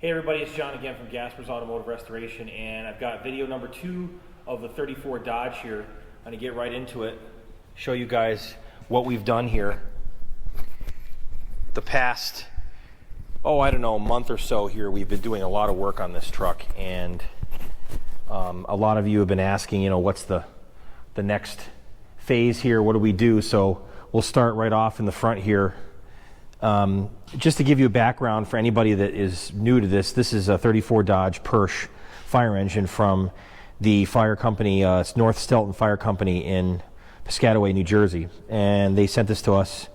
Hey everybody, it's John again from Gasper's Automotive Restoration, and I've got video number 2 of the 34 Dodge here. I'm going to get right into it, show you guys what we've done here. The past, I don't know, a month or so here, we've been doing a lot of work on this truck, and a lot of you have been asking, you know, what's the next phase here? What do we do? So we'll start right off in the front here. Just to give you a background for anybody that is new to this, this is a 34 Dodge Persh fire engine from the fire company, it's North Stelton Fire Company in Piscataway, New Jersey. And they sent this to us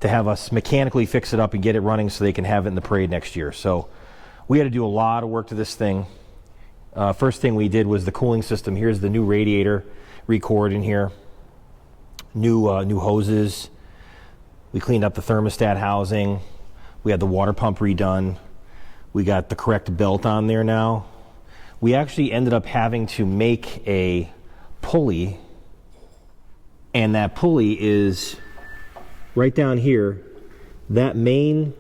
to have us mechanically fix it up and get it running so they can have it in the parade next year. So we had to do a lot of work to this thing. First thing we did was the cooling system. Here's the new radiator record in here, new hoses. We cleaned up the thermostat housing. We had the water pump redone. We got the correct belt on there now. We actually ended up having to make a pulley, and that pulley is right down here. That main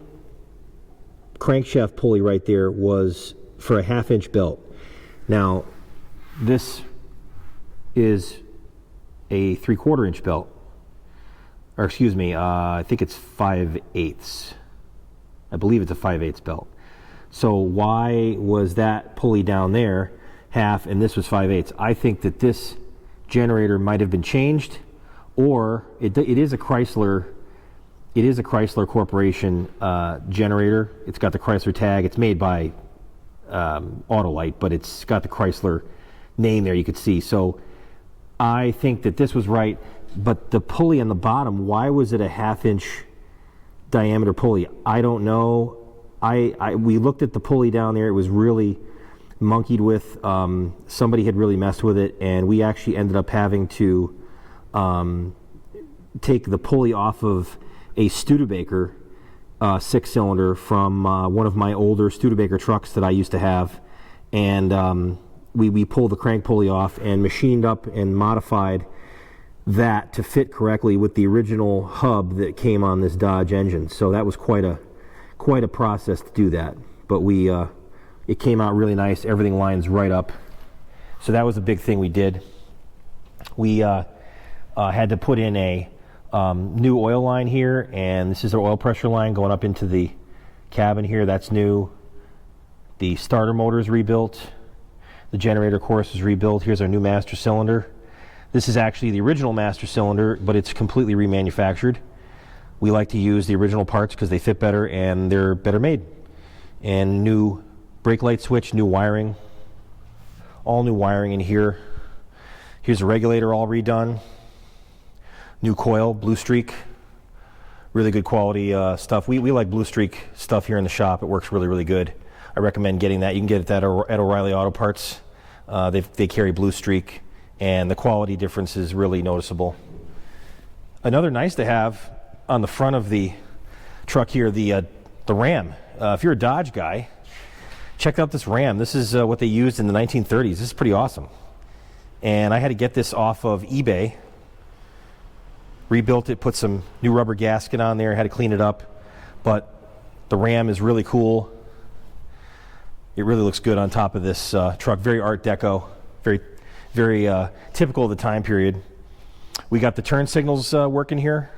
crankshaft pulley right there was for a 1/2 inch belt. Now, this is a 3/4 inch belt. Or excuse me, I think it's 5/8. I believe it's a 5/8 belt. So why was that pulley down there half and this was 5/8? I think that this generator might have been changed, or it is a Chrysler. It is a Chrysler Corporation generator. It's got the Chrysler tag. It's made by Autolite, but it's got the Chrysler name there. You could see. So I think that this was right. But the pulley on the bottom, why was it a 1/2 inch diameter pulley? I don't know. We looked at the pulley down there. It was really monkeyed with. Somebody had really messed with it, and we actually ended up having to take the pulley off of a Studebaker 6-cylinder from one of my older Studebaker trucks that I used to have, and we pulled the crank pulley off and machined up and modified that to fit correctly with the original hub that came on this Dodge engine. So that was quite a process to do that, but it came out really nice. Everything lines right up. So that was a big thing we did. We had to put in a new oil line here, and this is our oil pressure line going up into the cabin here. That's new. The starter motor is rebuilt. The generator, of course, is rebuilt. Here's our new master cylinder. This is actually the original master cylinder, but it's completely remanufactured. We like to use the original parts because they fit better and they're better made. And new brake light switch, new wiring, all new wiring in here. Here's a regulator all redone. New coil, Blue Streak. Really good quality stuff. We like Blue Streak stuff here in the shop. It works really, really good. I recommend getting that. You can get that at O'Reilly Auto Parts. They carry Blue Streak, and the quality difference is really noticeable. Another nice to have on the front of the truck here, the Ram. If you're a Dodge guy, check out this Ram. This is what they used in the 1930s. This is pretty awesome. And I had to get this off of eBay. Rebuilt it, put some new rubber gasket on there, had to clean it up. But the Ram is really cool. It really looks good on top of this truck. Very Art Deco, very typical of the time period. We got the turn signals working here.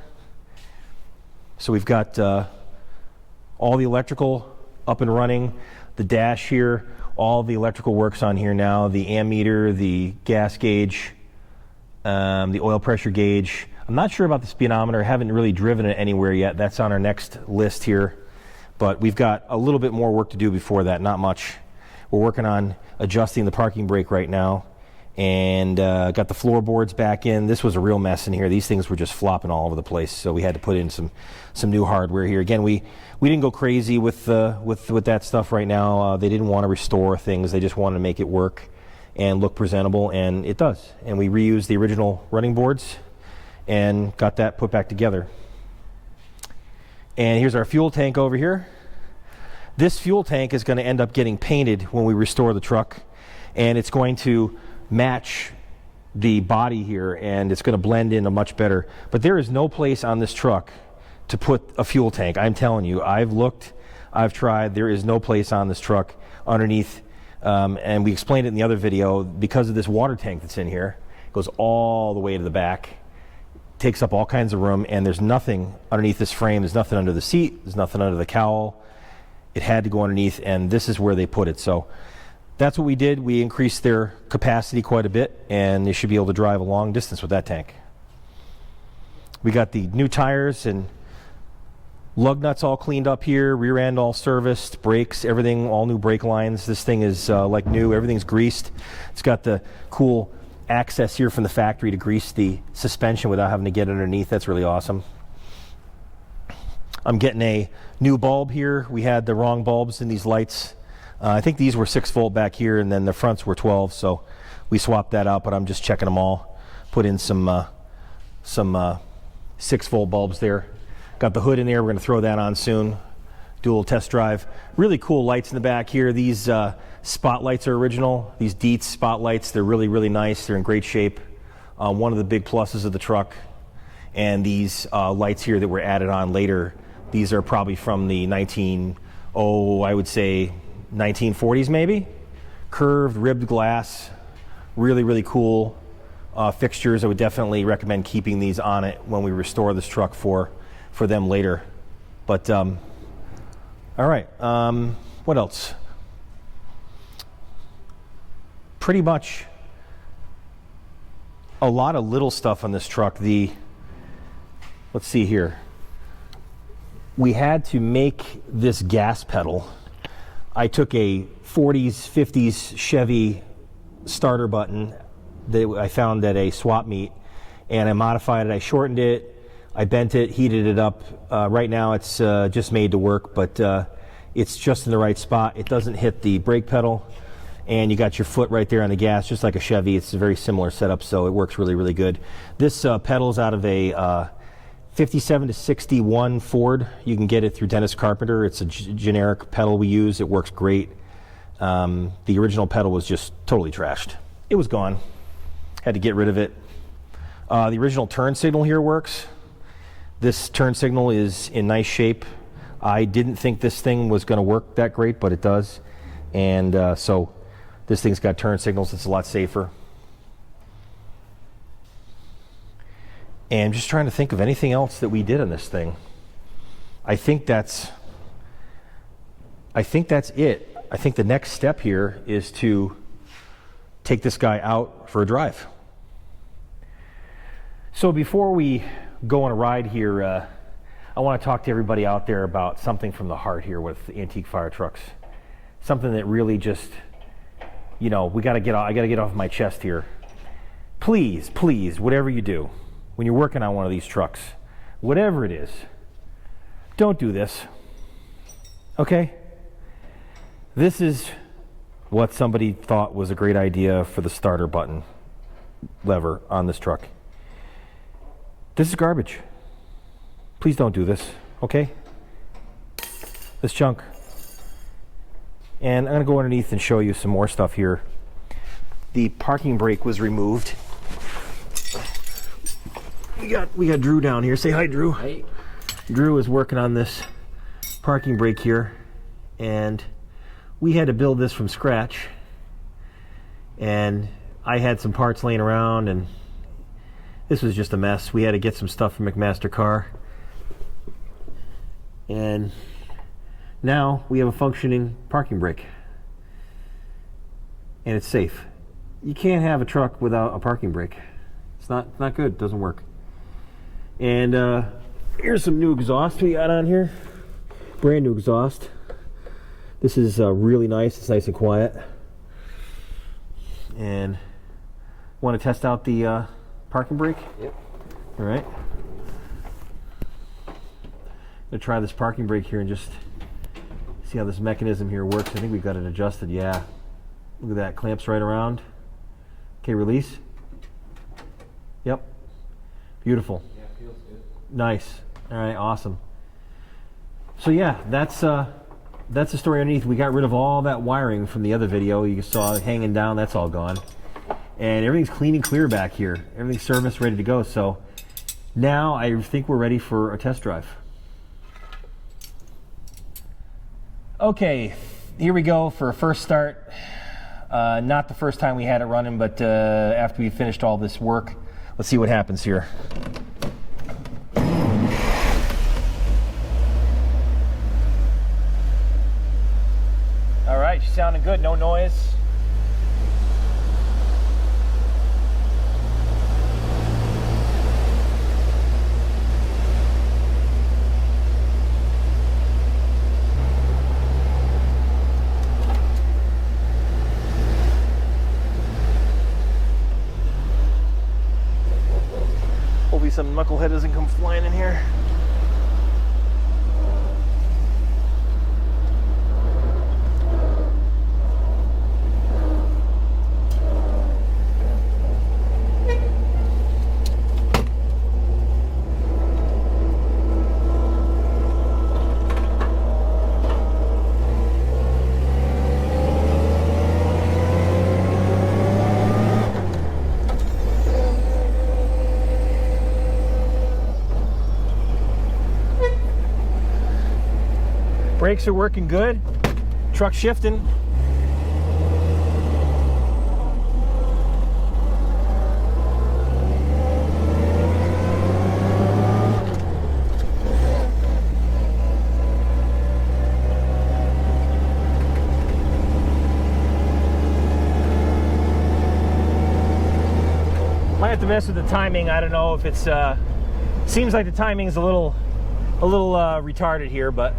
So we've got all the electrical up and running. The dash here, all the electrical works on here now. The ammeter, the gas gauge, the oil pressure gauge. I'm not sure about the speedometer. I haven't really driven it anywhere yet. That's on our next list here. But we've got a little bit more work to do before that, not much. We're working on adjusting the parking brake right now, and got the floorboards back in. This was a real mess in here. These things were just flopping all over the place, so we had to put in some new hardware here. Again, we didn't go crazy with that stuff right now. They didn't want to restore things. They just wanted to make it work and look presentable, and it does. And we reused the original running boards and got that put back together. And here's our fuel tank over here. This fuel tank is going to end up getting painted when we restore the truck, and it's going to match the body here, and it's going to blend in a much better. But there is no place on this truck to put a fuel tank. I'm telling you, I've looked, I've tried. There is no place on this truck underneath, and we explained it in the other video, because of this water tank that's in here. It goes all the way to the back, takes up all kinds of room, and there's nothing underneath this frame. There's nothing under the seat. There's nothing under the cowl. It had to go underneath, and this is where they put it. So that's what we did. We increased their capacity quite a bit, and they should be able to drive a long distance with that tank. We got the new tires and lug nuts all cleaned up here, rear end all serviced, brakes, everything, all new brake lines. This thing is like new. Everything's greased. It's got the cool access here from the factory to grease the suspension without having to get underneath. That's really awesome. I'm getting a new bulb here. We had the wrong bulbs in these lights. I think these were 6-volt back here, and then the fronts were 12, so we swapped that out, but I'm just checking them all. Put in some 6-volt bulbs there. Got the hood in there. We're going to throw that on soon. Do a little test drive. Really cool lights in the back here. These spotlights are original. These Dietz spotlights, they're really, really nice. They're in great shape. One of the big pluses of the truck. And these lights here that were added on later, these are probably from the I would say 1940s maybe. Curved, ribbed glass. Really, really cool fixtures. I would definitely recommend keeping these on it when we restore this truck for them later. But all right, what else? Pretty much a lot of little stuff on this truck. Let's see here. We had to make this gas pedal. I took a 40s, 50s Chevy starter button that I found at a swap meet, and I modified it. I shortened it. I bent it, heated it up. Right now it's just made to work, but it's just in the right spot. It doesn't hit the brake pedal, and you got your foot right there on the gas, just like a Chevy. It's a very similar setup, so it works really, really good. This pedal is out of a 57 to 61 Ford. You can get it through Dennis Carpenter. It's a generic pedal we use. It works great. The original pedal was just totally trashed. It was gone. Had to get rid of it. The original turn signal here works. This turn signal is in nice shape. I didn't think this thing was going to work that great, but it does. And so this thing's got turn signals. It's a lot safer. And I'm just trying to think of anything else that we did on this thing. I think that's it. I think the next step here is to take this guy out for a drive. So before we go on a ride here, I want to talk to everybody out there about something from the heart here with antique fire trucks. Something that really just, I got to get off my chest here. Please, whatever you do, when you're working on one of these trucks, whatever it is, don't do this. Okay? This is what somebody thought was a great idea for the starter button lever on this truck. This is garbage. Please don't do this, okay? This junk. And I'm gonna go underneath and show you some more stuff here. The parking brake was removed. We got Drew down here. Say hi, Drew. Hi. Drew is working on this parking brake here, and we had to build this from scratch. And I had some parts laying around, and this was just a mess. We had to get some stuff from McMaster Car. And now we have a functioning parking brake. And it's safe. You can't have a truck without a parking brake. It's not good. It doesn't work. And here's some new exhaust we got on here. Brand new exhaust. This is really nice. It's nice and quiet. And want to test out the parking brake? Yep. All right. I'm gonna try this parking brake here and just see how this mechanism here works. I think we've got it adjusted. Yeah. Look at that. Clamps right around. Okay, release. Yep. Beautiful. Yeah, feels good. Nice. All right, awesome. So yeah, that's the story underneath. We got rid of all that wiring from the other video you saw hanging down. That's all gone. And everything's clean and clear back here. Everything's serviced, ready to go. So now I think we're ready for a test drive. Okay, here we go for a first start. Not the first time we had it running, but after we finished all this work, let's see what happens here. All right, she's sounding good, no noise. Hopefully some knucklehead doesn't come flying in here. Brakes are working good. Truck shifting. Might have to mess with the timing. I don't know if it's seems like the timing's a little retarded here, but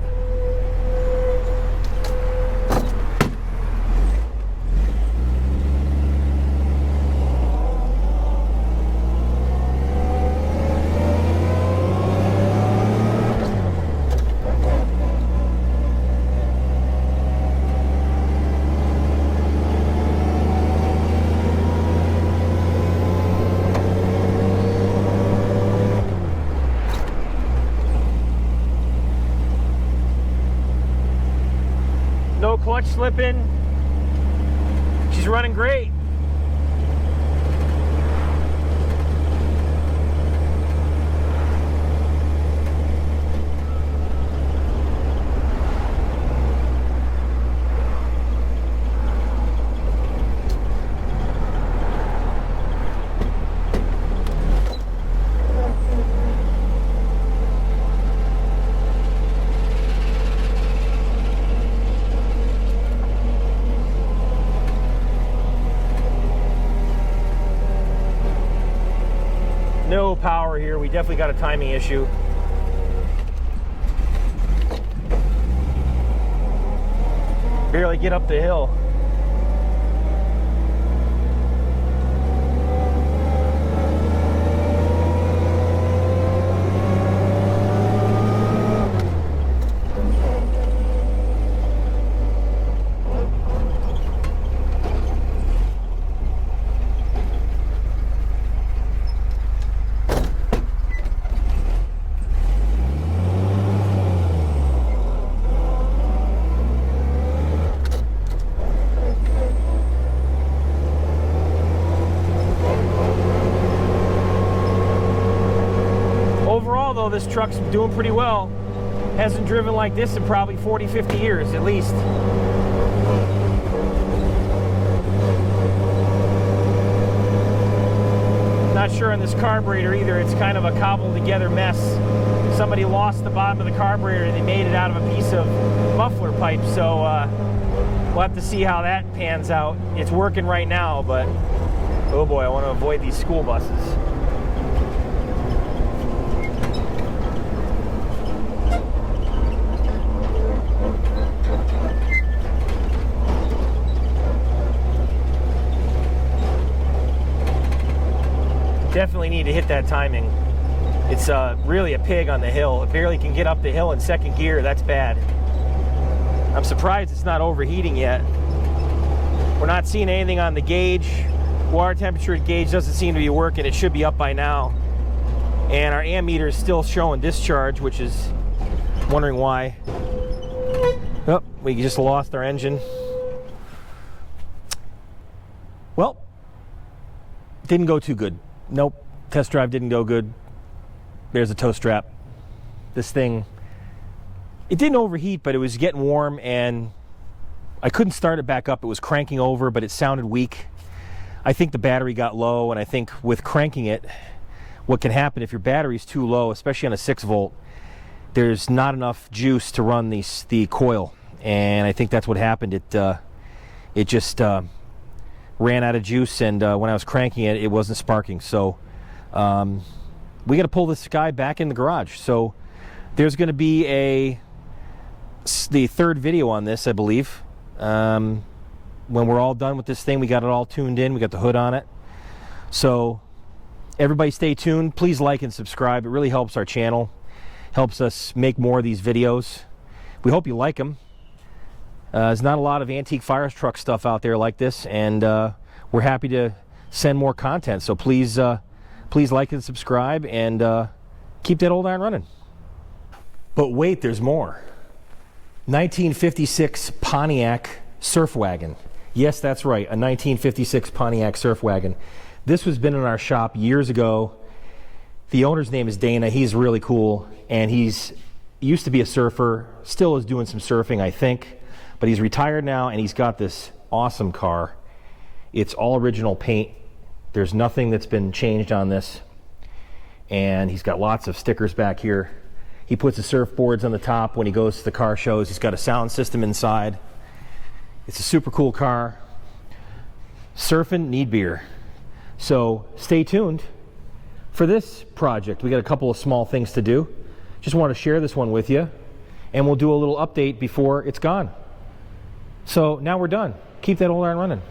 no clutch slipping. She's running great. No power here. We definitely got a timing issue. Barely get up the hill. Overall though, this truck's doing pretty well. Hasn't driven like this in probably 40-50 years at least. Not sure on this carburetor either. It's kind of a cobbled together mess. Somebody lost the bottom of the carburetor and they made it out of a piece of muffler pipe, so we'll have to see how that pans out. It's working right now, but oh boy, I want to avoid these school buses. Definitely need to hit that timing. It's really a pig on the hill. It barely can get up the hill in second gear. That's bad. I'm surprised it's not overheating yet. We're not seeing anything on the gauge. Water temperature gauge doesn't seem to be working. It should be up by now. And our ammeter is still showing discharge, which is wondering why. Oh, we just lost our engine. Well, didn't go too good. Nope, test drive didn't go good. There's a tow strap. This thing it didn't overheat, but it was getting warm, and I couldn't start it back up. It was cranking over, but it sounded weak. I think the battery got low, and I think with cranking it, what can happen if your battery's too low, especially on a 6-volt, there's not enough juice to run the coil, and I think that's what happened. It just ran out of juice, and when I was cranking it, it wasn't sparking. So we got to pull this guy back in the garage. So there's going to be the third video on this, I believe. When we're all done with this thing, we got it all tuned in, we got the hood on it. So everybody stay tuned. Please like and subscribe. It really helps our channel, helps us make more of these videos. We hope you like them. There's not a lot of antique fire truck stuff out there like this, and we're happy to send more content. So please like and subscribe, and keep that old iron running. But wait, there's more. 1956 Pontiac surf wagon. Yes, that's right, a 1956 Pontiac surf wagon. This was been in our shop years ago. The owner's name is Dana. He's really cool, and he's used to be a surfer, still is doing some surfing, I think, but he's retired now, and he's got this awesome car. It's all original paint. There's nothing that's been changed on this, and he's got lots of stickers back here. He puts the surfboards on the top when he goes to the car shows. He's got a sound system inside. It's a super cool car. Surfing, need beer. So stay tuned for this project. We got a couple of small things to do. Just want to share this one with you, and we'll do a little update before it's gone. So now we're done. Keep that old iron running.